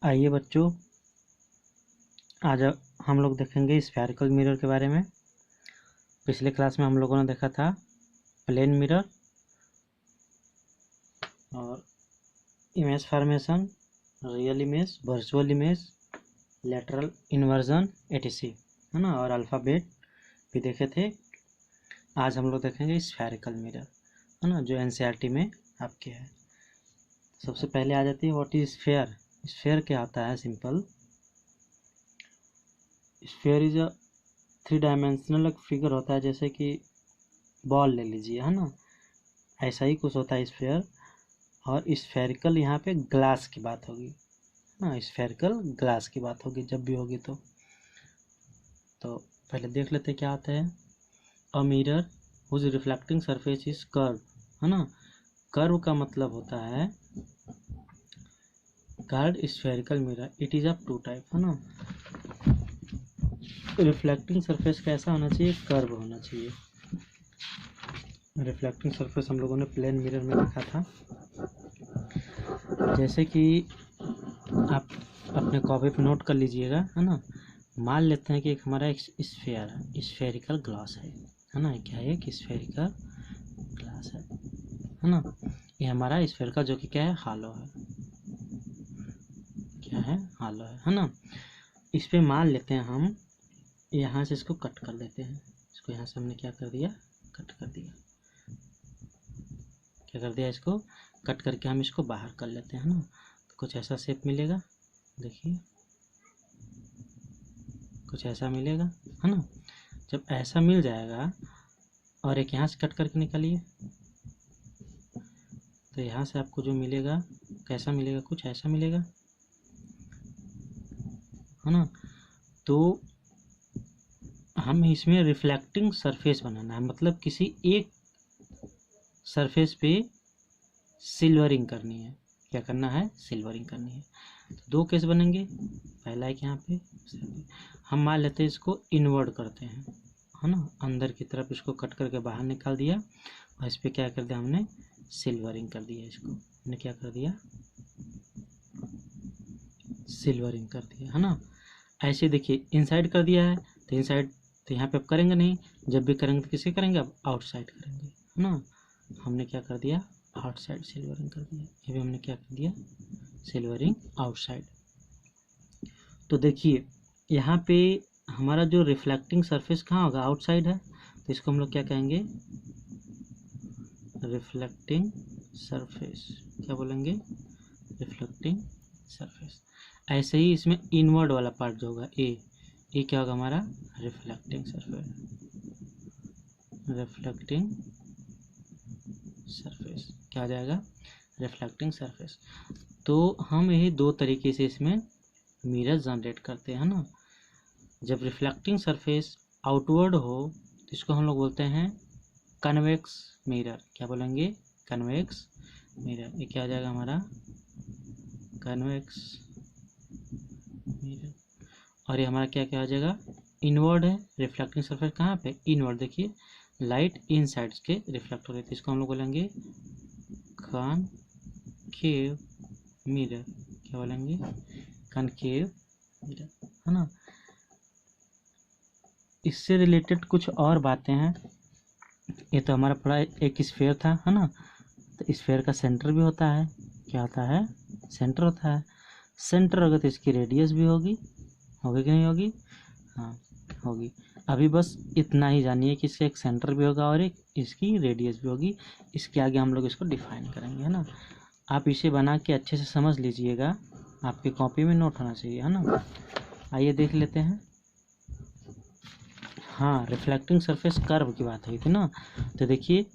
आइए बच्चों, आज हम लोग देखेंगे स्फेरिकल मिरर के बारे में। पिछले क्लास में हम लोगों ने देखा था प्लेन मिरर और image formation, real image, virtual image, lateral inversion etc, है ना, और अल्फ़ाबेट भी देखे थे। आज हम लोग देखेंगे स्फेरिकल मिरर, है ना, जो एनसीईआरटी में आपके है। सबसे पहले आ जाती है व्हाट इज स्फेयर। स्फेयर क्या होता है? Simple, sphere is a 3 dimensional एक फिगर होता है, जैसे कि बॉल ले लीजिए, है ना, ऐसा ही कुछ होता है स्फेयर। और स्फेरिकल यहाँ पे ग्लास की बात होगी, है ना, स्फेरिकल ग्लास की बात होगी जब भी होगी। तो पहले देख लेते क्या आता है। A mirror whose reflecting surface is curve, है ना। कर्व का मतलब होता है curved spherical mirror, it is of 2 type, है ना। रिफ्लेक्टिंग सरफेस कैसा होना चाहिए? कर्व होना चाहिए। रिफ्लेक्टिंग सरफेस हम लोगों ने प्लेन मिरर में देखा था। जैसे कि आप अपने कॉपी पे नोट कर लीजिएगा, है ना। मान लेते हैं कि एक हमारा एक स्फेयर है, स्फेरिकल ग्लास है ना। क्या है? एक स्फेरिकल ग्लास है ना। ये हमारा स्फेयर का जो कि क्या है? हालो है। क्या है? हालो है ना। इस पे मान लेते हैं हम यहाँ से इसको कट कर देते हैं। इसको यहाँ से हमने क्या कर दिया? कट कर दिया। क्या कर दिया? इसको कट करके हम इसको बाहर कर लेते हैं ना। तो कुछ ऐसा शेप मिलेगा, देखिए कुछ ऐसा मिलेगा, है ना। जब ऐसा मिल जाएगा और एक यहाँ से कट करके निकालिए, तो यहाँ से आपको जो मिलेगा कैसा मिलेगा? कुछ ऐसा मिलेगा, है ना। तो हम इसमें रिफ्लेक्टिंग सरफेस बनाना है, मतलब किसी एक सरफेस पे सिल्वरिंग करनी है। क्या करना है? सिल्वरिंग करनी है। तो 2 केस बनेंगे। पहला एक यहाँ पे, हम मान लेते हैं इसको इनवर्ड करते हैं, है ना। अंदर की तरफ इसको कट करके बाहर निकाल दिया और इस पर क्या कर दिया? हमने सिल्वरिंग कर दिया। इसको हमने क्या कर दिया? सिल्वरिंग कर दिया, है ना। ऐसे देखिए इनसाइड कर दिया है, तो इनसाइड तो यहाँ पे अब करेंगे नहीं। जब भी करेंगे तो किसे करेंगे? अब आउटसाइड करेंगे, है ना। हमने क्या कर दिया? आउटसाइड सिल्वरिंग कर दिया। ये भी हमने क्या कर दिया? Silvering outside. तो देखिए यहाँ पे हमारा जो रिफ्लेक्टिंग सरफेस कहाँ होगा? आउटसाइड है, तो इसको हम लोग क्या कहेंगे? Reflecting surface. क्या बोलेंगे? Reflecting surface. ऐसे ही इसमें इनवर्ड वाला पार्ट जो होगा ए क्या होगा हमारा? Reflecting surface. रिफ्लेक्टिंग सरफेस क्या हो जाएगा? Reflecting surface. तो हम यही 2 तरीके से इसमें मिरर जनरेट करते हैं ना। जब रिफ्लेक्टिंग सरफेस आउटवर्ड हो तो इसको हम लोग बोलते हैं कन्वेक्स मिरर। क्या बोलेंगे? Convex mirror. ये क्या हो जाएगा हमारा? Convex mirror. और ये हमारा क्या क्या हो जाएगा? इनवर्ड है। रिफ्लेक्टिंग सरफेस कहाँ पे? इनवर्ड। देखिए लाइट इन साइड्स के रिफ्लेक्ट हो रही थी, इसको हम लोग बोलेंगे कॉनकेव मिरर। क्या बोलेंगे? कॉनकेव मिरर, है ना। इससे रिलेटेड कुछ और बातें हैं। ये तो हमारा पूरा एक स्फेयर था, है ना। तो स्फेयर का सेंटर भी होता है। क्या होता है? सेंटर होता है। सेंटर होगा तो इसकी रेडियस भी होगी कि नहीं होगी? हाँ होगी। अभी बस इतना ही जानिए कि इसका एक सेंटर भी होगा और एक इसकी रेडियस भी होगी। इसके आगे हम लोग इसको डिफाइन करेंगे, है ना। आप इसे बना के अच्छे से समझ लीजिएगा, आपकी कॉपी में नोट होना चाहिए, है ना। आइए देख लेते हैं। हाँ, रिफ्लेक्टिंग सरफेस कर्व की बात हुई थी ना। तो देखिए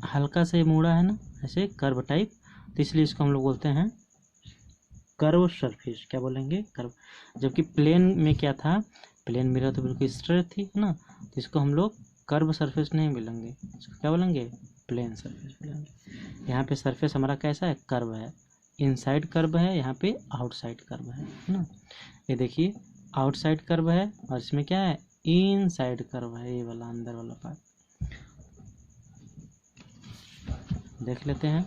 हल्का से मुड़ा है ना, ऐसे कर्व टाइप, तो इसलिए इसको हम लोग बोलते हैं कर्व सरफेस। क्या बोलेंगे? कर्व। जबकि प्लेन में क्या था? प्लेन मिरर तो बिल्कुल स्ट्रेट थी, है ना। तो इसको हम लोग कर्व सरफेस नहीं बोलेंगे, इसको क्या बोलेंगे? प्लेन सरफेस बोलेंगे। यहाँ पे सरफेस हमारा कैसा है? कर्व है। इनसाइड कर्व है, यहाँ पे आउटसाइड कर्व है ना। ये देखिए आउटसाइड कर्व है और इसमें क्या है? इनसाइड कर्व है, ये वाला अंदर वाला पार्ट। देख लेते हैं।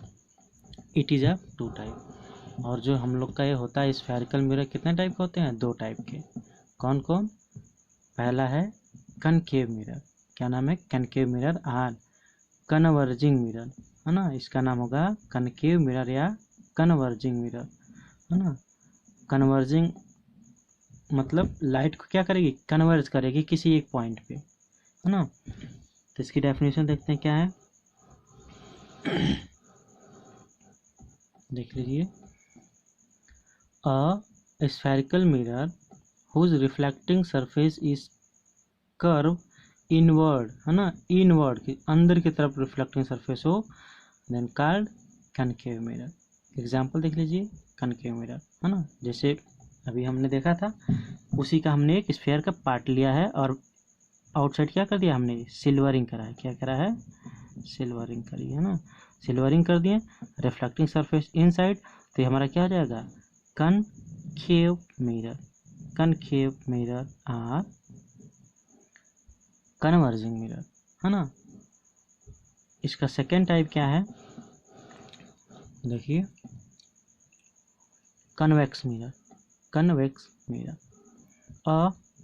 It is a 2 type. और जो हम लोग का ये होता है स्फेरिकल मिरर कितने टाइप के होते हैं? 2 टाइप के। कौन कौन? पहला है कनकेव मिरर। क्या नाम है? Concave mirror. और कन्वर्जिंग मिरर, है ना, इसका नाम होगा कनकेव मिरर या कन्वर्जिंग मिरर, है ना। कन्वर्जिंग मतलब लाइट को क्या करेगी? कन्वर्ज करेगी किसी एक पॉइंट पे, है ना। तो इसकी डेफिनेशन देखते हैं क्या है, देख लीजिए। A spherical mirror whose reflecting surface is curve inward, है ना, इनवर्ड की अंदर की तरफ रिफ्लेक्टिंग सरफेस हो, then called concave mirror. Example देख लीजिए कनकेव मिरर, है ना। जैसे अभी हमने देखा था, उसी का हमने एक स्फेयर का पार्ट लिया है और आउटसाइड क्या कर दिया हमने? सिल्वरिंग करा है। क्या करा है? सिल्वरिंग करी है ना। सिल्वरिंग कर दिए, रिफ्लेक्टिंग सरफेस इनसाइड, तो ये हमारा क्या हो जाएगा? Concave mirror. कनकेव मिरर और कन्वर्जिंग मिरर, है ना। इसका सेकेंड टाइप क्या है? देखिए कन्वेक्स मिरर। कन्वेक्स मिरर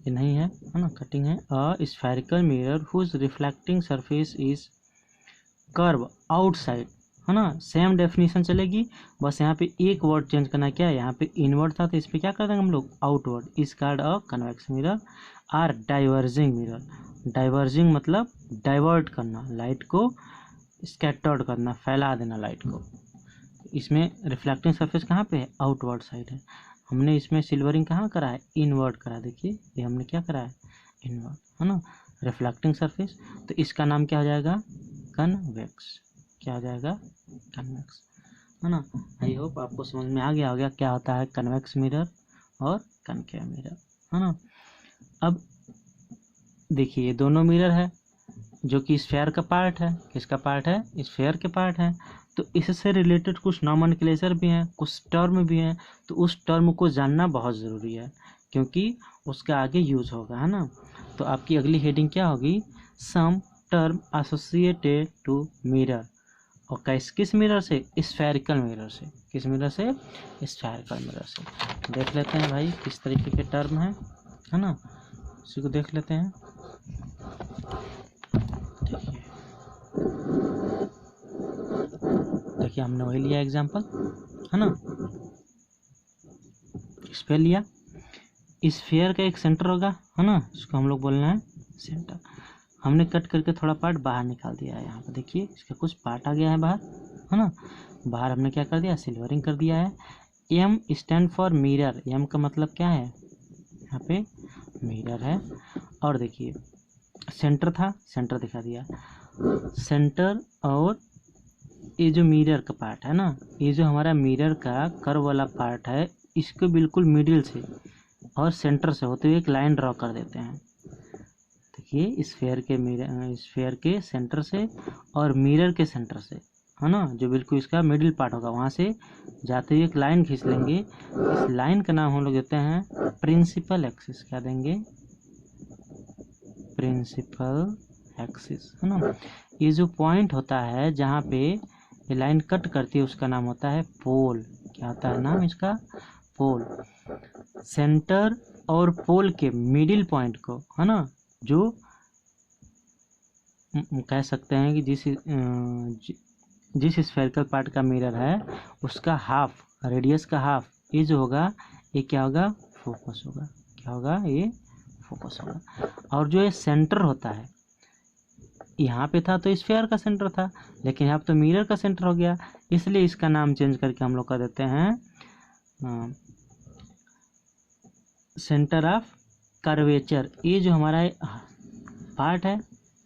ये नहीं है ना, कटिंग है। A spherical mirror whose reflecting surface is curve outside, है ना। सेम डेफिनेशन चलेगी, बस यहाँ पे एक वर्ड चेंज करना। क्या है? यहाँ पे इनवर्ड था तो इस पे क्या कर देंगे हम लोग? Outward. Is called a convex mirror और डाइवर्जिंग मिरर। डाइवर्जिंग मतलब डाइवर्ट करना, लाइट को स्कैटर्ड करना, फैला देना लाइट को। इसमें रिफ्लेक्टिंग सरफेस कहाँ पे है? आउटवर्ड साइड है। हमने इसमें सिल्वरिंग कहाँ करा है? इनवर्ड करा। देखिए ये हमने क्या करा है? इनवर्ड, है ना। रिफ्लेक्टिंग सरफेस, तो इसका नाम क्या हो जाएगा? कन्वेक्स। क्या हो जाएगा? कन्वेक्स, है ना। आई होप आपको समझ में आ गया होगा क्या होता है कन्वेक्स मिरर और कनकेव मिरर, है ना। अब देखिए ये दोनों मिरर है जो कि स्फेयर का पार्ट है। किसका पार्ट है? स्फेयर के पार्ट है। तो इससे रिलेटेड कुछ नॉमेनक्लेचर भी हैं, कुछ टर्म भी हैं, तो उस टर्म को जानना बहुत ज़रूरी है क्योंकि उसका आगे यूज होगा, है ना। तो आपकी अगली हेडिंग क्या होगी? सम टर्म एसोसिएटेड टू मिरर। और किस मिरर से? स्फेरिकल मिरर से। किस मिरर से? स्फेरिकल मिरर से। देख लेते हैं भाई किस तरीके के टर्म है ना, उसी को देख लेते हैं। देखिए हमने वही लिया एग्जांपल, है ना। स्फेयर लिया, स्फेयर का एक सेंटर होगा, है ना, इसको हम लोग बोलना है सेंटर। हमने कट करके थोड़ा पार्ट बाहर निकाल दिया है। यहाँ पर देखिए इसका कुछ पार्ट आ गया है बाहर, है ना। बाहर हमने क्या कर दिया? सिल्वरिंग कर दिया है। M stand for mirror. M का मतलब क्या है? यहाँ पे मिरर है। और देखिए सेंटर था, सेंटर दिखा दिया। सेंटर और ये जो मिरर का पार्ट है ना, ये जो हमारा मिरर का कर्व वाला पार्ट है, इसको बिल्कुल मिडिल से और सेंटर से होते हुए एक लाइन ड्रॉ कर देते हैं। देखिए स्फेयर के सेंटर से और मिरर के सेंटर से, है ना, जो बिल्कुल इसका मिडिल पार्ट होगा वहाँ से जाते हुए एक लाइन खींच लेंगे। इस लाइन का नाम हम लोग देते हैं प्रिंसिपल एक्सिस। क्या देंगे? प्रिंसिपल एक्सिस, है ना। ये जो पॉइंट होता है जहाँ पे ये लाइन कट करती है उसका नाम होता है पोल। क्या होता है नाम इसका? पोल। सेंटर और पोल के मिडिल पॉइंट को, है ना, जो कह सकते हैं कि जिस स्फेरिकल पार्ट का मिरर है उसका हाफ, रेडियस का हाफ, ये जो होगा ये क्या होगा? फोकस होगा। क्या होगा? ये फोकस होगा। और जो ये सेंटर होता है, यहाँ पे था तो स्फेयर का सेंटर था, लेकिन यहाँ पे तो मिरर का सेंटर हो गया, इसलिए इसका नाम चेंज करके हम लोग कर देते हैं सेंटर ऑफ कर्वेचर। ये जो हमारा पार्ट है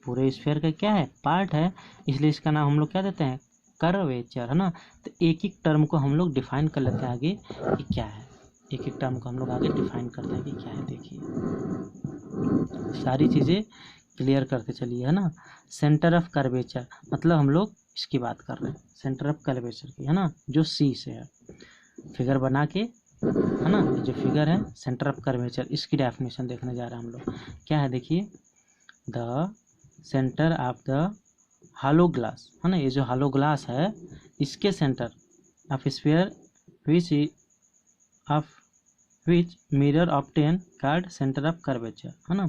पूरे स्फेयर का क्या है? पार्ट है, इसलिए इसका नाम हम लोग क्या देते हैं? कर्वेचर, है ना। तो एक एक टर्म को हम लोग डिफाइन कर लेते हैं आगे कि क्या है। एक एक टर्म को हम लोग आगे डिफाइन करते हैं कि क्या है। देखिए सारी चीज़ें क्लियर करते चलिए, है ना। सेंटर ऑफ कर्वेचर मतलब हम लोग इसकी बात कर रहे हैं, सेंटर ऑफ कर्वेचर की, है ना, जो सी से है। फिगर बना के, है ना, जो फिगर है सेंटर ऑफ कर्वेचर, इसकी डेफिनेशन देखने जा रहे हैं हम लोग। क्या है? देखिए the centre of the hello glass, है ना, ये जो हालो ग्लास है इसके centre of sphere which of which mirror obtain card centre of curvature, है ना।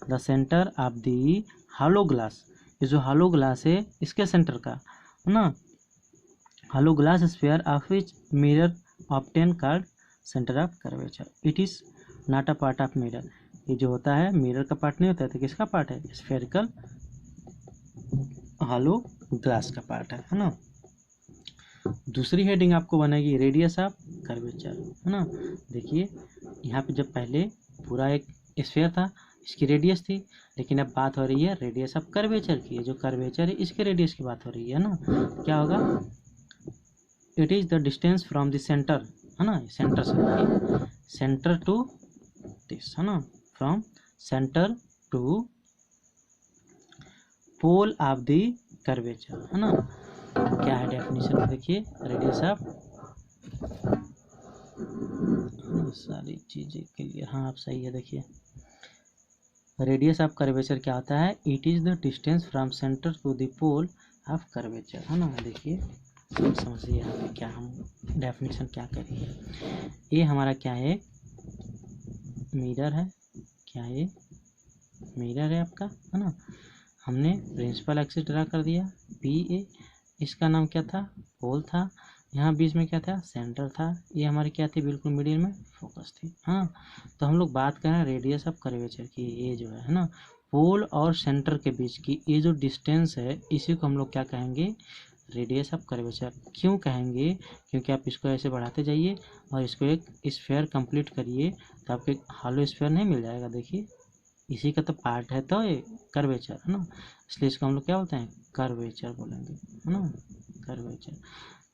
The centre of the hollow glass, ये जो हॉलो ग्लास है इसके सेंटर का, है ना, hollow glass sphere of which mirror obtain card centre of curvature, it is not a part of mirror. ये जो होता है मिरर का पार्ट नहीं होता है, तो किसका पार्ट है, स्फेरिकल हॉलो ग्लास का पार्ट है ना। दूसरी हेडिंग आपको बनेगी रेडियस ऑफ कर्वेचर, है ना। देखिए यहाँ पे जब पहले पूरा एक स्फीयर था, इसकी रेडियस थी, लेकिन अब बात हो रही है रेडियस ऑफ कर्वेचर की। जो कर्वेचर है इसके रेडियस की बात हो रही है ना। क्या होगा, it is the distance from the centre, है ना, सेंटर से सेंटर टू दिस, है ना, from centre to pole of the curvature, है ना। क्या है डेफिनेशन, देखिए रेडियस ऑफ, सारी चीजें क्लियर, हाँ आप सही है। देखिए रेडियस ऑफ कर्वेचर क्या होता है, it is the distance from centre to the pole of curvature, है ना। देखिए समझिए यहाँ पे क्या हम डेफिनेशन क्या करेंगे। ये हमारा क्या है, मिरर है, क्या है, मिरर है आपका, है ना। हमने प्रिंसिपल एक्सिस ड्रा कर दिया पी ए, इसका नाम क्या था, पोल था, यहाँ बीच में क्या था, सेंटर था, ये हमारी क्या थी, बिल्कुल मिडिल में फोकस थी। हाँ, तो हम लोग बात करें रेडियस ऑफ कर्वेचर की, ये जो है ना, पोल और सेंटर के बीच की ये जो डिस्टेंस है, इसी को हम लोग क्या कहेंगे, रेडियस ऑफ कर्वेचर। क्यों कहेंगे, क्योंकि आप इसको ऐसे बढ़ाते जाइए और इसको एक स्फीयर कंप्लीट करिए तो आपको एक हॉलो स्फीयर नहीं मिल जाएगा। देखिए इसी का तो पार्ट है, तो ये कर्वेचर, है ना, इसलिए इसको हम लोग क्या बोलते हैं, कर्वेचर बोलेंगे, है ना, कर्वेचर।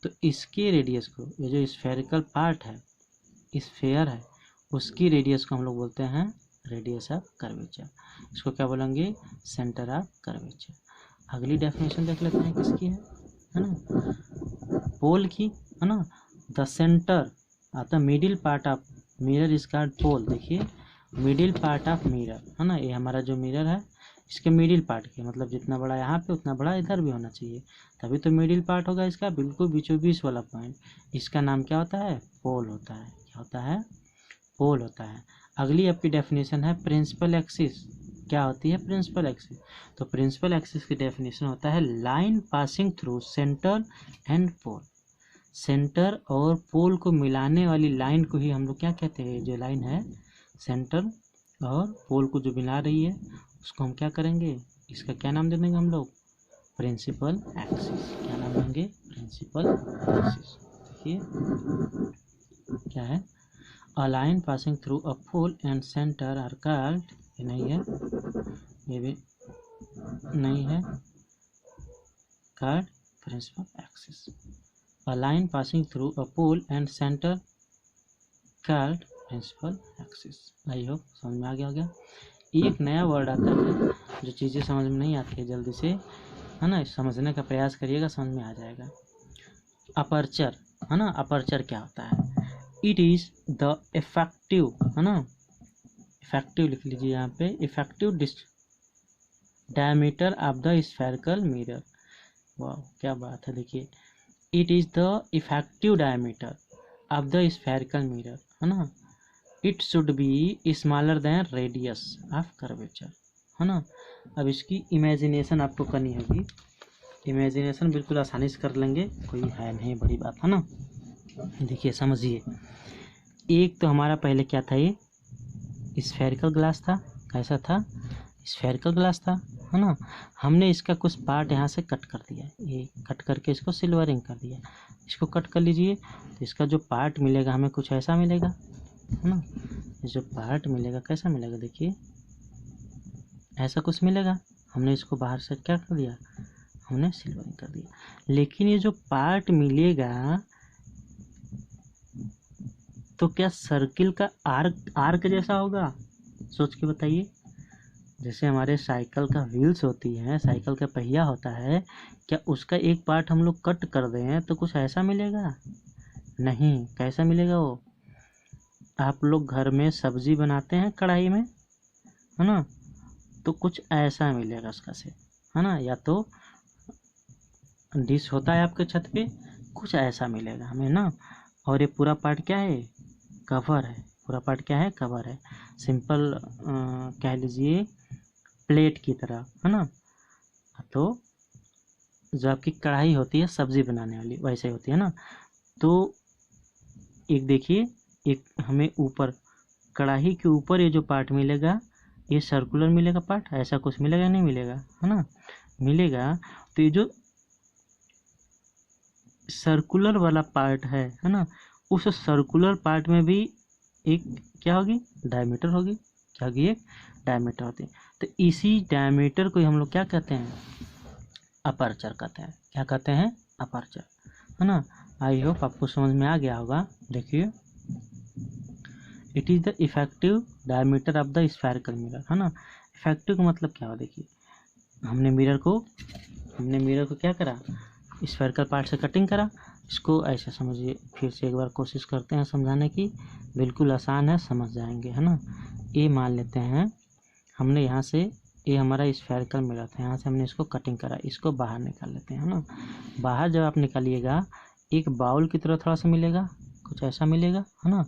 तो इसके रेडियस को, ये जो स्फेरिकल पार्ट है, स्फेयर है, उसकी रेडियस को हम लोग बोलते हैं रेडियस ऑफ कर्वेचर। इसको क्या बोलेंगे, सेंटर ऑफ कर्वेचर। अगली डेफिनेशन देख लेते हैं किसकी है ना, पोल की, है ना। द सेंटर आता middle part of mirror is called pole. देखिए मिडिल पार्ट ऑफ मिरर, है ना, ये हमारा जो मिरर है इसके मिडिल पार्ट के, मतलब जितना बड़ा यहाँ पे उतना बड़ा इधर भी होना चाहिए, तभी तो मिडिल पार्ट होगा इसका, बिल्कुल बीचों बीच वाला पॉइंट, इसका नाम क्या होता है, पोल होता है। क्या होता है, पोल होता है। अगली आपकी डेफिनेशन है प्रिंसिपल एक्सिस। क्या होती है प्रिंसिपल एक्सिस, तो प्रिंसिपल एक्सिस की डेफिनेशन होता है line passing through centre and pole. Centre और पोल को मिलाने वाली लाइन को ही हम लोग क्या कहते हैं, जो लाइन है सेंटर और पोल को जो मिला रही है उसको हम क्या करेंगे, इसका क्या नाम दे देंगे हम लोग, प्रिंसिपल एक्सिस। क्या नाम देंगे, प्रिंसिपल एक्सिस। देखिए क्या है, a line passing through a pole and centre are called, ये नहीं है, ये भी नहीं है, called principal axis. A line passing through a pole and centre called principal axis. I hope समझ में आ गया होगा। एक नया वर्ड आता है, जो चीज़ें समझ में नहीं आती है जल्दी से, है ना, समझने का प्रयास करिएगा, समझ में आ जाएगा। अपर्चर, है ना, अपर्चर क्या होता है, इट इज द इफेक्टिव, है ना, इफेक्टिव लिख लीजिए यहाँ पे, effective diameter of the spherical mirror. वाह क्या बात है। देखिए it is the effective diameter of the spherical mirror, है ना, it should be smaller than radius of curvature, है ना। अब इसकी इमेजिनेशन आपको करनी होगी, इमेजिनेशन बिल्कुल आसानी से कर लेंगे, कोई है नहीं बड़ी बात, है ना। देखिए समझिए, एक तो हमारा पहले क्या था, ये स्फेरिकल ग्लास था, कैसा था, स्फेरिकल ग्लास था, है ना। हमने इसका कुछ पार्ट यहाँ से कट कर दिया, ये कट करके इसको सिल्वरिंग कर दिया। इसको कट कर लीजिए तो इसका जो पार्ट मिलेगा हमें कुछ ऐसा मिलेगा, है ना। ये जो पार्ट मिलेगा कैसा मिलेगा, देखिए ऐसा कुछ मिलेगा। हमने इसको बाहर से क्या कर दिया, हमने सिल्वरिंग कर दिया। लेकिन ये जो पार्ट मिलेगा तो क्या सर्किल का आर्क जैसा होगा, सोच के बताइए। जैसे हमारे साइकिल का व्हील्स होती है, साइकिल का पहिया होता है, क्या उसका एक पार्ट हम लोग कट कर दें तो कुछ ऐसा मिलेगा, नहीं। कैसा मिलेगा वो, आप लोग घर में सब्जी बनाते हैं कढ़ाई में, है ना, तो कुछ ऐसा मिलेगा उसका से, है ना, या तो डिश होता है आपके छत पे, कुछ ऐसा मिलेगा हमें ना। और ये पूरा पार्ट क्या है, कवर है, पूरा पार्ट क्या है, कवर है, सिंपल कह लीजिए प्लेट की तरह, है ना। तो जो आपकी कढ़ाई होती है सब्जी बनाने वाली वैसे होती है ना। तो एक देखिए, एक हमें ऊपर कढ़ाई के ऊपर ये जो पार्ट मिलेगा ये सर्कुलर मिलेगा पार्ट, ऐसा कुछ मिलेगा नहीं मिलेगा, है ना, मिलेगा। तो ये जो सर्कुलर वाला पार्ट है ना, उस सर्कुलर पार्ट में भी एक क्या होगी, डायमीटर होगी, क्या होगी, एक डायमीटर होती है। तो इसी डायमीटर को हम लोग क्या कहते हैं, अपर्चर कहते हैं। क्या कहते हैं, अपर्चर, है ना। आई होप आपको समझ में आ गया होगा। देखिए, it is the effective diameter of the spherical mirror, है ना। इफेक्टिव का मतलब क्या हो, देखिए हमने मिरर को क्या करा, स्फेरिकल पार्ट से कटिंग करा। इसको ऐसे समझिए, फिर से एक बार कोशिश करते हैं समझाने की, बिल्कुल आसान है, समझ जाएंगे, है ना। ये मान लेते हैं हमने यहाँ से, ये हमारा स्फेरिकल मिरर था, यहाँ से हमने इसको कटिंग करा, इसको बाहर निकाल लेते हैं, है ना। बाहर जब आप निकालिएगा एक बाउल की तरह थोड़ा सा मिलेगा, कुछ ऐसा मिलेगा, है ना।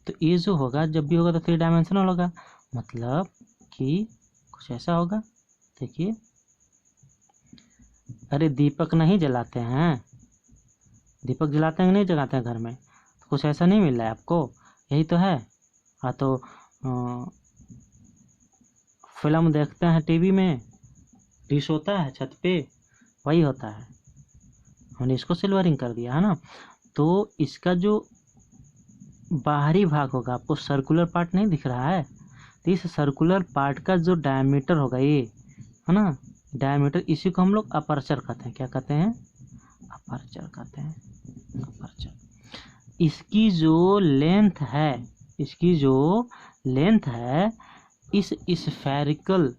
तो ये जो होगा, जब भी होगा तो 3 डायमेंशनल होगा, मतलब कि कुछ ऐसा होगा। देखिए, अरे दीपक नहीं जलाते हैं, दीपक जलाते हैं नहीं जलाते हैं घर में, तो कुछ ऐसा नहीं मिल रहा है आपको, यही तो है। हाँ, तो फिल्म देखते हैं टीवी में, डिश होता है छत पे, वही होता है, हमने इसको सिल्वरिंग कर दिया, है ना। तो इसका जो बाहरी भाग होगा, आपको सर्कुलर पार्ट नहीं दिख रहा है, तो इस सर्कुलर पार्ट का जो डायमीटर होगा ये, है ना, डायमीटर, इसी को हम लोग अपर्चर कहते हैं। क्या कहते हैं, अपर्चर कहते हैं, अपर्चर। इसकी जो लेंथ है, इस स्फेरिकल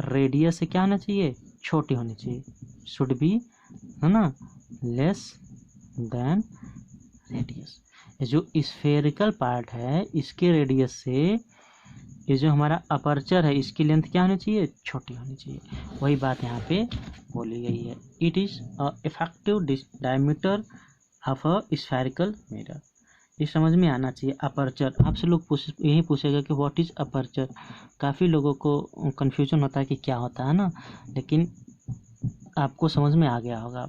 रेडियस से क्या होना चाहिए, छोटी होनी चाहिए, शुड बी, है ना, लेस देन रेडियस। ये जो स्फेरिकल पार्ट है इसके रेडियस से ये जो हमारा अपर्चर है इसकी लेंथ क्या होनी चाहिए, छोटी होनी चाहिए। वही बात यहाँ पे बोली गई है। It is a effective diameter of a spherical mirror. ये समझ में आना चाहिए। अपर्चर, आपसे लोग यही पूछेगा कि व्हाट इज़ अपर्चर। काफ़ी लोगों को कन्फ्यूजन होता है कि क्या होता है ना, लेकिन आपको समझ में आ गया होगा,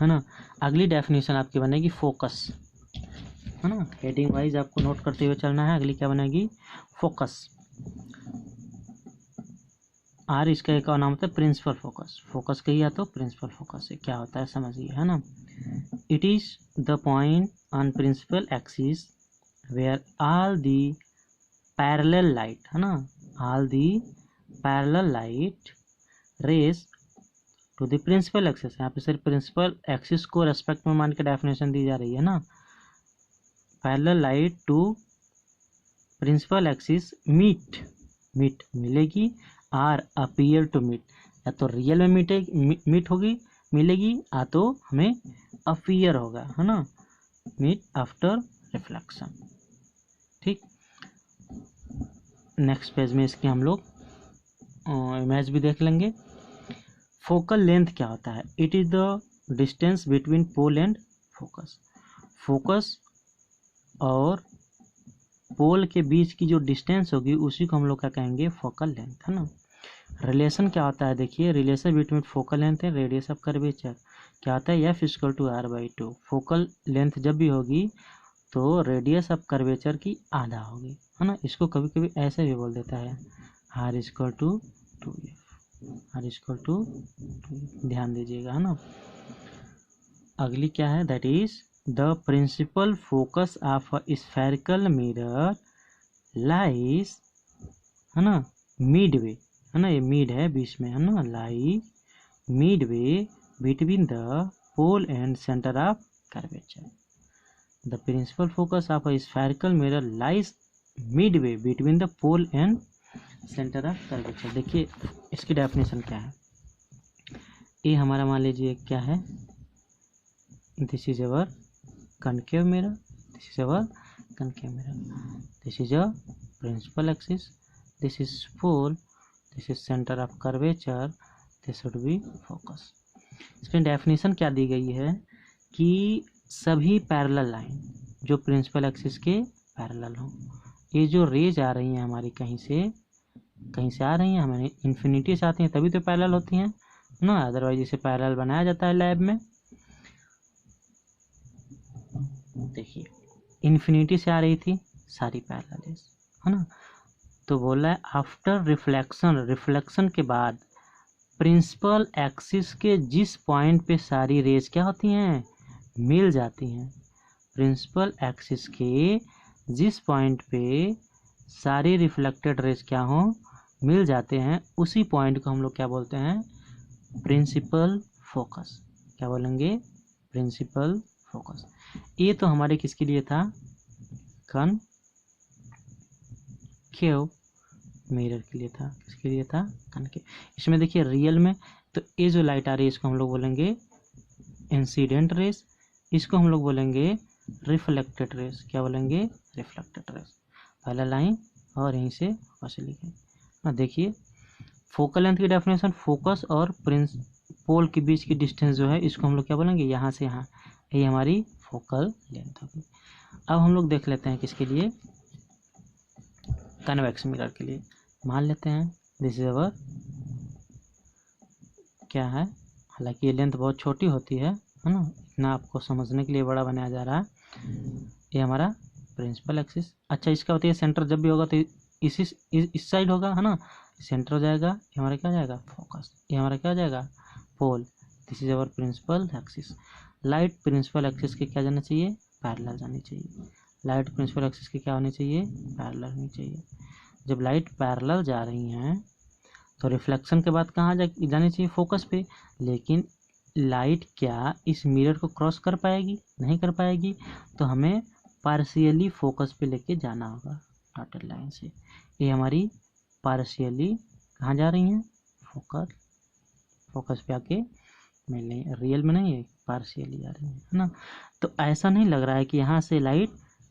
है ना। अगली डेफिनेशन आपकी बनेगी फोकस, है ना। हेडिंग वाइज आपको नोट करते हुए चलना है। अगली क्या बनेगी, फोकस। आर इसका एक और नाम होता है प्रिंसिपल फोकस। फोकस कहिए तो प्रिंसिपल फोकस है, क्या होता है समझिए, है ना। It is the point on principal axis where all the parallel light, है ना, all the parallel light rays to the principal axis. यहाँ पे सिर्फ प्रिंसिपल एक्सिस को रेस्पेक्ट में मान के डेफिनेशन दी जा रही है ना। Parallel light to principal axis meet मिलेगी, आर अपीयर टू मीट, या तो रियल में मीट होगी मिलेगी, या तो हमें अपीयर होगा, है ना, मीट आफ्टर रिफ्लेक्शन। ठीक, नेक्स्ट पेज में इसके हम लोग इमेज भी देख लेंगे। फोकल लेंथ क्या होता है, it is the distance between pole and focus. Focus और पोल के बीच की जो डिस्टेंस होगी उसी को हम लोग क्या कहेंगे, फोकल लेंथ, है ना। रिलेशन क्या होता है, देखिए relation between focal length and radius of curvature क्या होता है, F equal to R by 2। Focal length जब भी होगी तो रेडियस ऑफ कर्वेचर की आधा होगी, है ना। इसको कभी कभी ऐसे भी बोल देता है, R equal to 2f, R equal to 2f, ध्यान दीजिएगा, है ना। अगली क्या है, that is the principal focus of a spherical mirror lies, है ना, मिडवे, है ना, ये मिड है बीच में, है ना, lie midway between the pole and centre of curvature. The principal focus of a spherical mirror lies midway between the pole and centre of curvature. देखिए इसकी डेफिनेशन क्या है, ये हमारा मान लीजिए क्या है, this is our concave mirror, this is our concave mirror, this is a principal axis, this is pole, this is center of curvature, this should be focus। इसमें डेफिनेशन क्या दी गई है कि सभी पैरेलल लाइन जो प्रिंसिपल एक्सिस के parallel हों। ये जो रेज आ रही हैं हमारी कहीं से आ रही हैं, हमारे इन्फिनिटी से आती हैं तभी तो पैरेलल होती हैं ना, अदरवाइज इसे पैरेलल बनाया जाता है लैब में। देखिए इन्फिनिटी से आ रही थी सारी पैरेलल है ना, तो बोला है आफ्टर रिफ्लेक्शन के बाद प्रिंसिपल एक्सिस के जिस पॉइंट पे सारी रेज क्या होती हैं, मिल जाती हैं। प्रिंसिपल एक्सिस के जिस पॉइंट पे सारी रिफ्लेक्टेड रेज क्या हो, मिल जाते हैं, उसी पॉइंट को हम लोग क्या बोलते हैं, प्रिंसिपल फोकस। क्या बोलेंगे, प्रिंसिपल फोकस। ये तो हमारे किसके लिए था, कनकेव मिरर के लिए था। किसके लिए था, कनकेव। इसमें देखिए रियल में तो ये जो लाइट आ रही है इसको हम लोग बोलेंगे इंसिडेंट रेस, इसको हम लोग बोलेंगे रिफ्लेक्टेड रेस। क्या बोलेंगे, रिफ्लेक्टेड रेस। पहला लाइन और यहीं से वैसे लिखें ना। देखिए फोकल लेंथ की डेफिनेशन, फोकस और पोल के बीच की डिस्टेंस जो है इसको हम लोग क्या बोलेंगे, यहाँ से यहाँ, ये हमारी फोकल लेंथ होगी। अब हम लोग देख लेते हैं किसके लिए, कन्वेक्स मिरर के लिए। मान लेते हैं दिस इज अवर, क्या है, हालांकि ये लेंथ बहुत छोटी होती है ना, इतना आपको समझने के लिए बड़ा बनाया जा रहा है। ये हमारा प्रिंसिपल एक्सिस। अच्छा इसका होती है सेंटर, जब भी होगा तो इस साइड होगा है ना, सेंटर हो जाएगा, ये हमारा क्या हो जाएगा, फोकस। ये हमारा क्या हो जाएगा, pole. This is our principal axis. Light principal axis के क्या जाना चाहिए, पैरेलल जानी चाहिए। लाइट प्रिंसिपल एक्सिस के क्या होनी चाहिए, पैरेलल होनी चाहिए। जब लाइट पैरेलल जा रही हैं तो रिफ्लेक्शन के बाद कहाँ जानी चाहिए, फोकस पे। लेकिन लाइट क्या इस मिरर को क्रॉस कर पाएगी, नहीं कर पाएगी, तो हमें पार्शियली फोकस पे लेके जाना होगा डॉटेड लाइन से। ये हमारी पार्शियली कहाँ जा रही हैं, फोकस पे आके मिल रही है, रियल में नहीं है, पार्शियली आ रही है ना। तो ऐसा नहीं लग रहा है कि यहाँ से लाइट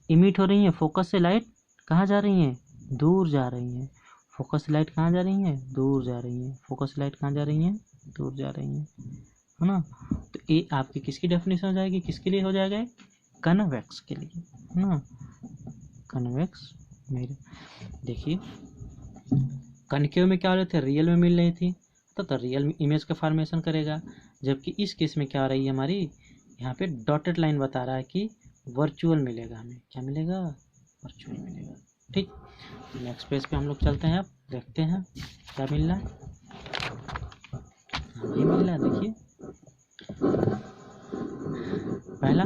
इमिट हो रही है, फोकस से लाइट कहाँ जा रही है, दूर जा रही है। फोकस से लाइट कहाँ जा रही है, दूर जा रही है। फोकस से लाइट कहाँ जा रही है, दूर जा रही है ना। तो ये आपकी किसकी डेफिनेशन हो जाएगी, किसके लिए हो जाएगा, कन्वेक्स के लिए है ना, कन्वेक्स मिरर। देखिए कनकेव में क्या हो रहे थे, रियल में मिल रही थी, तो रियल में इमेज का फॉर्मेशन करेगा। जबकि इस केस में क्या हो रही है हमारी, यहाँ पे डॉटेड लाइन बता रहा है कि वर्चुअल मिलेगा, हमें क्या मिलेगा, वर्चुअल मिलेगा। ठीक, नेक्स्ट पेज पे हम लोग चलते हैं, अब देखते हैं क्या मिल रहा है। ये मिल रहा है, देखिए पहला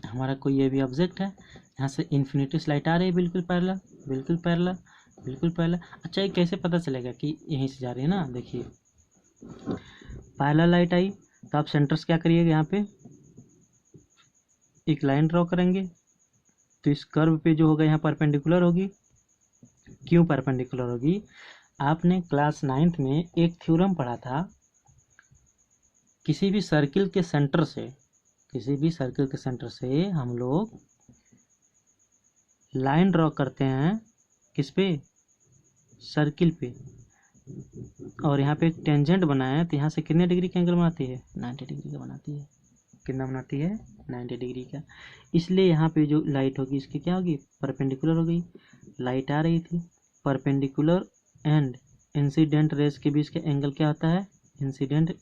हमारा कोई ये भी ऑब्जेक्ट है, यहाँ से इन्फिनिटी लाइट आ रही है, बिल्कुल पैरेलल, बिल्कुल पैरेलल, बिल्कुल पैरेलल। अच्छा ये कैसे पता चलेगा कि यहीं से जा रही है ना, देखिए पैरेलल लाइट आई तो आप सेंटर्स क्या करिएगा, यहाँ पे एक लाइन ड्रॉ करेंगे, तो इस कर्व पे जो होगा यहाँ परपेंडिकुलर होगी। क्यों परपेंडिकुलर होगी, आपने क्लास 9th में एक थ्योरम पढ़ा था, किसी भी सर्किल के सेंटर से हम लोग लाइन ड्रॉ करते हैं, किस पे, सर्किल पे, और यहाँ पे एक टेंजेंट बनाया तो यहाँ से कितने डिग्री का एंगल बनाती है, 90 डिग्री का बनाती है। कितना बनाती है, 90 डिग्री का। इसलिए यहाँ पे जो लाइट होगी इसकी क्या होगी, परपेंडिकुलर हो गई। लाइट आ रही थी, परपेंडिकुलर एंड इंसिडेंट रेज के बीच का एंगल क्या होता है, इंसिडेंट,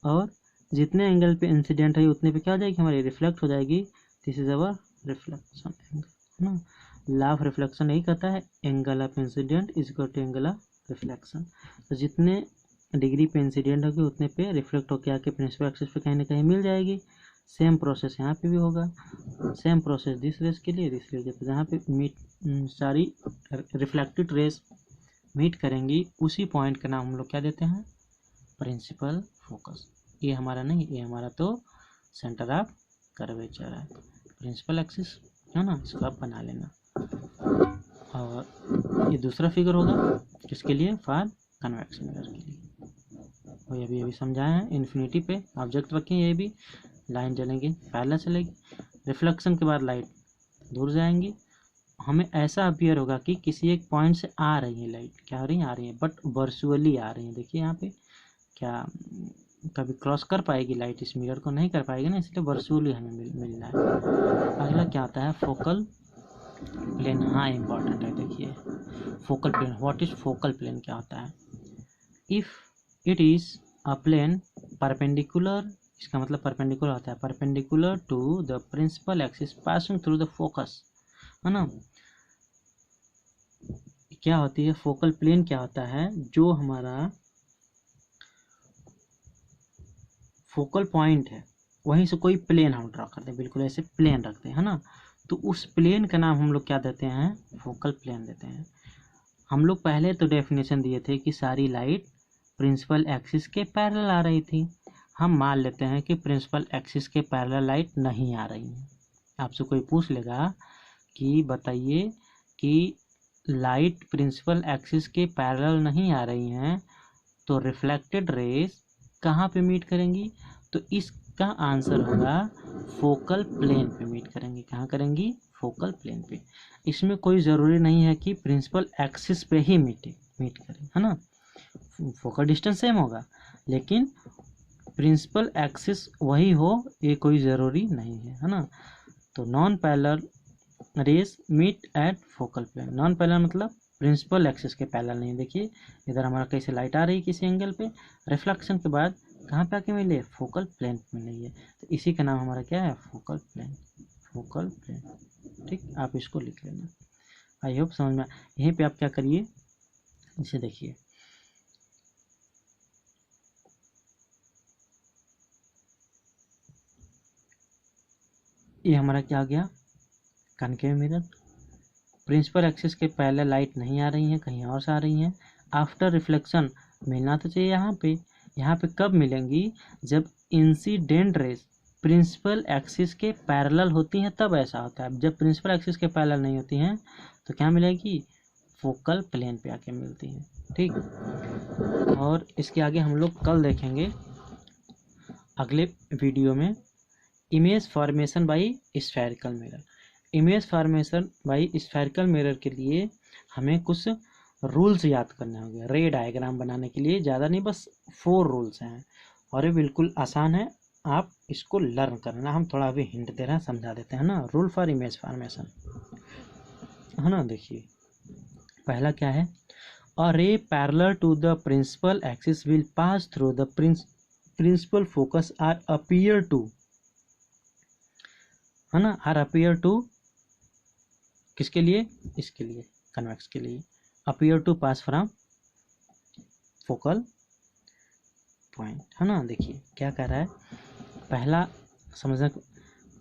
और जितने एंगल पे इंसिडेंट है उतने पे क्या हो जाएगी, हमारी रिफ्लेक्ट हो जाएगी। This is our reflection angle है ना। लॉ ऑफ रिफ्लेक्शन यही कहता है, angle of incident is equal to angle of reflection. तो जितने डिग्री पे इंसिडेंट होगी उतने पे रिफ्लेक्ट होकर आके प्रिंसिपल एक्सिस पे कहीं ना कहीं मिल जाएगी। सेम प्रोसेस यहाँ पे भी होगा, सेम प्रोसेस दिस रेस के लिए, दिस रेस के, जहाँ पे सारी रिफ्लेक्टेड रेस मीट करेंगी उसी पॉइंट का नाम हम लोग क्या देते हैं, प्रिंसिपल फोकस। ये हमारा नहीं, ये हमारा तो सेंटर ऑफ कर्वेचर है, प्रिंसिपल एक्सिस है ना, इसको आप बना लेना। और ये दूसरा फिगर होगा किसके लिए, फॉर कन्वेक्स मिरर के लिए। और ये भी समझाए हैं, इन्फिनिटी पे ऑब्जेक्ट रखें, ये भी लाइन चलेंगी, पैरेलल चलेगी, रिफ्लेक्शन के बाद लाइट दूर जाएंगी, हमें ऐसा अपीयर होगा कि किसी एक पॉइंट से आ रही है लाइट, क्या हो रही है, आ रही है, बट वर्चुअली आ रही है। देखिए यहाँ पे क्या कभी क्रॉस कर पाएगी लाइट इस मिरर को? नहीं कर पाएगी ना, इसलिए वर्चुअली हमें मिल रहा है। अगला क्या आता है? Focal plane. हाँ इम्पॉर्टेंट है, देखिए focal plane. What is focal plane? क्या होता है? If it is a plane perpendicular, इसका मतलब परपेंडिकुलर होता है, perpendicular to the principal axis passing through the focus, है ना। क्या होती है फोकल प्लेन? क्या होता है? जो हमारा फोकल पॉइंट है वहीं से कोई प्लेन हम ड्रॉ करते हैं, बिल्कुल ऐसे प्लेन रखते हैं, है ना। तो उस प्लेन का नाम हम लोग क्या देते हैं? फोकल प्लेन देते हैं। हम लोग पहले तो डेफिनेशन दिए थे कि सारी लाइट प्रिंसिपल एक्सिस के पैरेलल आ रही थी। हम मान लेते हैं कि प्रिंसिपल एक्सिस के पैरेलल लाइट नहीं आ रही है। आपसे कोई पूछ लेगा कि बताइए कि लाइट प्रिंसिपल एक्सिस के पैरेलल नहीं आ रही हैं, तो रिफ्लेक्टेड रेज कहाँ पे मीट करेंगी? तो इसका आंसर होगा फोकल प्लेन पे मीट करेंगी। कहाँ करेंगी? फोकल प्लेन पे। इसमें कोई ज़रूरी नहीं है कि प्रिंसिपल एक्सिस पे ही मीट करें, है ना। फोकल डिस्टेंस सेम होगा, लेकिन प्रिंसिपल एक्सिस वही हो ये कोई ज़रूरी नहीं है ना। तो non parallel rays meet at focal plane. Non parallel मतलब प्रिंसिपल एक्सिस के पैरेलल नहीं। देखिए इधर हमारा कैसे लाइट आ रही है किसी एंगल पे, रिफ्लेक्शन के बाद कहाँ पे आके मिले? फोकल प्लेन पे मिली है। तो इसी का नाम हमारा क्या है? Focal plane. फोकल प्लेन, ठीक, आप इसको लिख लेना। आई होप समझ में। यहीं पे आप क्या करिए, इसे देखिए, ये हमारा क्या आ गया? Concave mirror. प्रिंसिपल एक्सिस के पहले लाइट नहीं आ रही हैं, कहीं और से आ रही हैं। आफ्टर रिफ्लेक्शन मिलना तो चाहिए यहाँ पे। यहाँ पे कब मिलेंगी? जब इंसिडेंट रेज प्रिंसिपल एक्सिस के पैरेलल होती हैं तब ऐसा होता है। जब प्रिंसिपल एक्सिस के पैरेलल नहीं होती हैं तो क्या मिलेगी? फोकल प्लेन पे आके मिलती हैं, ठीक। और इसके आगे हम लोग कल देखेंगे अगले वीडियो में image formation by spherical mirror. Image formation by spherical mirror के लिए हमें कुछ रूल्स याद करने होंगे। रे डायग्राम बनाने के लिए ज़्यादा नहीं, बस 4 रूल्स हैं और ये बिल्कुल आसान है, आप इसको लर्न करना। हम थोड़ा अभी हिंट दे रहे हैं, समझा देते हैं ना। रूल फॉर इमेज फॉर्मेशन, है ना। देखिए पहला क्या है? A ray parallel to the principal axis will pass through the principal focus or appear to, है ना। आर अपीयर टू किसके लिए? इसके लिए, कन्वेक्स के लिए। Appear to pass from focal point, है ना। देखिए क्या कह रहा है, पहला समझने का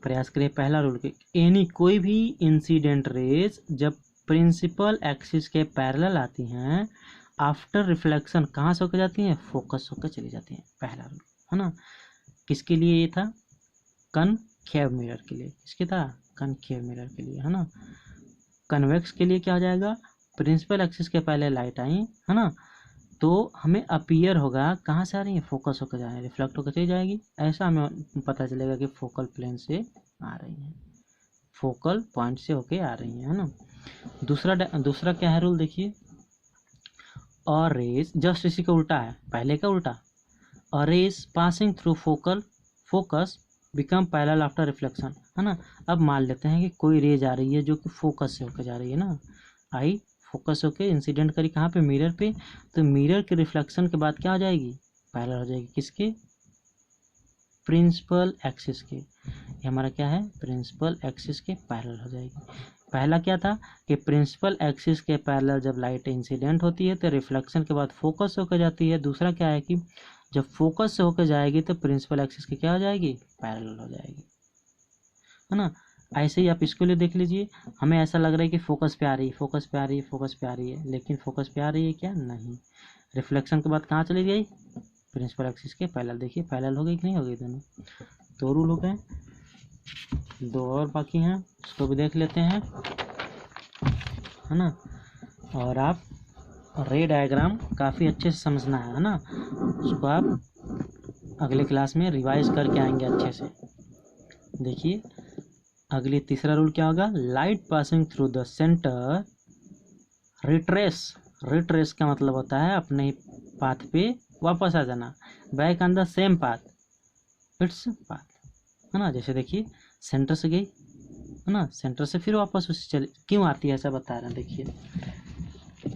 प्रयास करिए। पहला रूल के एनी कोई भी इंसिडेंट रेज जब प्रिंसिपल एक्सिस के पैरेलल आती हैं, आफ्टर रिफ्लेक्शन कहाँ से होकर जाती हैं? फोकस होकर चली जाती हैं। पहला रूल, है ना। किसके लिए ये था? कनकेव मिरर के लिए। किसके था? कनकेव मिरर के लिए, है ना। कन्वेक्स के लिए क्या हो जाएगा? प्रिंसिपल एक्सिस के पहले लाइट आई, है ना, तो हमें अपीयर होगा कहाँ से आ रही है? फोकस होकर जा रही है, रिफ्लेक्ट होकर चली जाएगी। ऐसा हमें पता चलेगा कि फोकल प्लेन से आ रही है, फोकल पॉइंट से होके आ रही है ना। दूसरा क्या है रूल? देखिए, और रेज जस्ट इसी का उल्टा है, पहले का उल्टा। और rays passing through focus become parallel after reflection, है ना। अब मान लेते हैं कि कोई रेज आ रही है जो कि फोकस से होकर जा रही है ना, आई फोकस होके इंसिडेंट करी कहाँ पे? मिरर पे। तो मिरर के रिफ्लेक्शन के बाद क्या हो जाएगी? पैरेलल हो जाएगी। किसके? प्रिंसिपल एक्सिस के। ये हमारा क्या है? प्रिंसिपल एक्सिस के पैरेलल हो जाएगी। पहला क्या था कि प्रिंसिपल एक्सिस के पैरेलल जब लाइट इंसिडेंट होती है तो रिफ्लेक्शन के बाद फोकस होकर जाती है। दूसरा क्या है कि जब फोकस से होकर जाएगी तो प्रिंसिपल एक्सिस की क्या हो जाएगी? पैरेलल हो जाएगी, है ना। ऐसे ही आप इसको लिए देख लीजिए। हमें ऐसा लग रहा है कि फोकस पे आ रही है, फोकस पे आ रही है, फोकस पे आ रही है, लेकिन फोकस पे आ रही है क्या? नहीं। रिफ्लेक्शन के बाद कहाँ चली गई? प्रिंसिपल एक्सिस के पैरेलल। देखिए पैरेलल हो गई कि नहीं हो गई? दोनों 2 रूल हो गए, 2 और बाकी हैं, उसको भी देख लेते हैं, है ना। और आप रे डायग्राम काफ़ी अच्छे से समझना है ना। उसको आप अगले क्लास में रिवाइज करके आएंगे अच्छे से। देखिए अगली तीसरा रूल क्या होगा? Light passing through the centre retrace का मतलब होता है अपने पाथ पे वापस आ जाना। Back on the same path its path, है ना। जैसे देखिए सेंटर से गई, है ना, सेंटर से फिर वापस उसे चले, क्यों आती है ऐसा बता रहे हैं। देखिए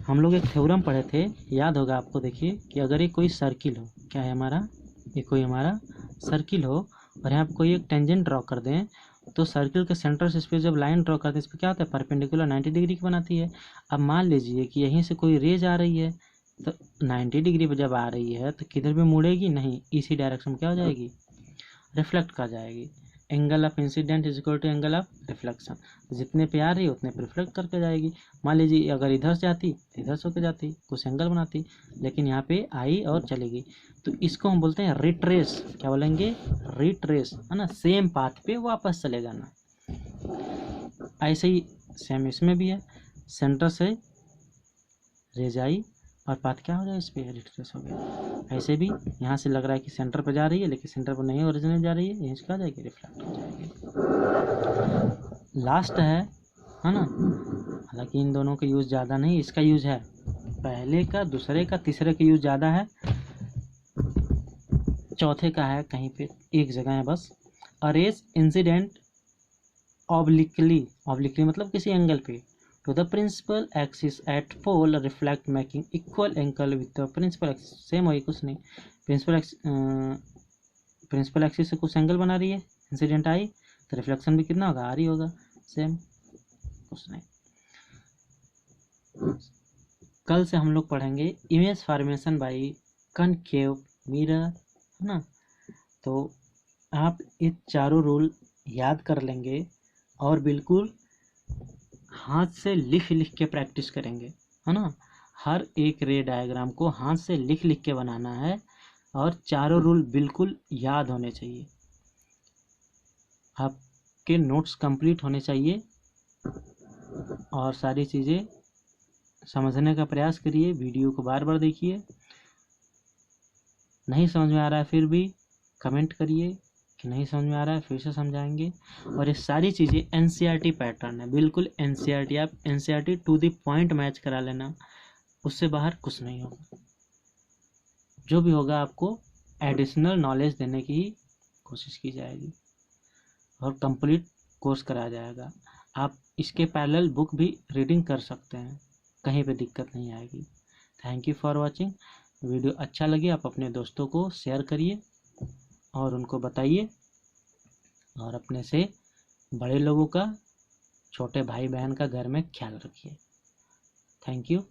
हम लोग एक थ्योरम पढ़े थे, याद होगा आपको। देखिए कि अगर ये कोई सर्किल हो, क्या है हमारा, ये कोई हमारा सर्किल हो और यहाँ पर कोई एक टेंजेंट ड्रॉ कर दें, तो सर्किल के सेंटर से इस पर जब लाइन ड्रॉ करते हैं, इस पर क्या होता है, परपेंडिकुलर 90 डिग्री की बनाती है। अब मान लीजिए कि यहीं से कोई रेज आ रही है, तो 90 डिग्री पर जब आ रही है तो किधर भी मुड़ेगी नहीं, इसी डायरेक्शन में क्या हो जाएगी, रिफ्लेक्ट कर जाएगी। Angle of incident is equal to angle of reflection, जितने पे आ रही है उतने पे रिफ्लेक्ट करके जाएगी। मान लीजिए अगर इधर से आती तो इधर से होकर जाती, कुछ एंगल बनाती, लेकिन यहाँ पे आई और चलेगी, तो इसको हम बोलते हैं रिट्रेस। क्या बोलेंगे, रिट्रेस, है ना, सेम पाथ पे वापस चलेगा ना। ऐसे ही सेम इसमें भी है, सेंटर से रेज आई और पाथ क्या हो गया, इस पर रिट्रेस हो गया। ऐसे भी यहाँ से लग रहा है कि सेंटर पर जा रही है, लेकिन सेंटर पर नहीं ओरिजिनल जा रही है, यहीं से क्या जाएगी, रिफ्लेक्ट हो जाएगी। लास्ट है ना, हालांकि इन दोनों का यूज़ ज़्यादा नहीं, इसका यूज़ है पहले का, दूसरे का, तीसरे का यूज़ ज़्यादा है, चौथे का है कहीं पे एक जगह है बस। अरेज इंसिडेंट ऑब्लिकली, ऑब्लिकली मतलब किसी एंगल पे, to the principal axis at pole reflect making equal angle with the principal axis। Same वही, कुछ नहीं, प्रिंसिपल एक्सिस से कुछ एंगल बना रही है, इंसिडेंट आई तो रिफ्लेक्शन भी कितना होगा, आर ही होगा, सेम, कुछ नहीं। कल से हम लोग पढ़ेंगे image formation by concave mirror, है ना। तो आप ये चारों रूल याद कर लेंगे और बिल्कुल हाथ से लिख लिख के प्रैक्टिस करेंगे, है ना। हर एक रे डायग्राम को हाथ से लिख लिख के बनाना है और चारों रूल बिल्कुल याद होने चाहिए। आपके नोट्स कंप्लीट होने चाहिए और सारी चीज़ें समझने का प्रयास करिए। वीडियो को बार बार देखिए, नहीं समझ में आ रहा है फिर भी कमेंट करिए कि नहीं समझ में आ रहा है, फिर से समझाएंगे। और ये सारी चीज़ें एनसीईआरटी पैटर्न है, बिल्कुल एनसीईआरटी। आप NCERT to the point match करा लेना, उससे बाहर कुछ नहीं होगा। जो भी होगा आपको एडिशनल नॉलेज देने की कोशिश की जाएगी और कंप्लीट कोर्स कराया जाएगा। आप इसके पैरेलल बुक भी रीडिंग कर सकते हैं, कहीं पे दिक्कत नहीं आएगी। Thank you for watching. Video अच्छा लगे आप अपने दोस्तों को शेयर करिए और उनको बताइए, और अपने से बड़े लोगों का, छोटे भाई बहन का घर में ख्याल रखिए। Thank you.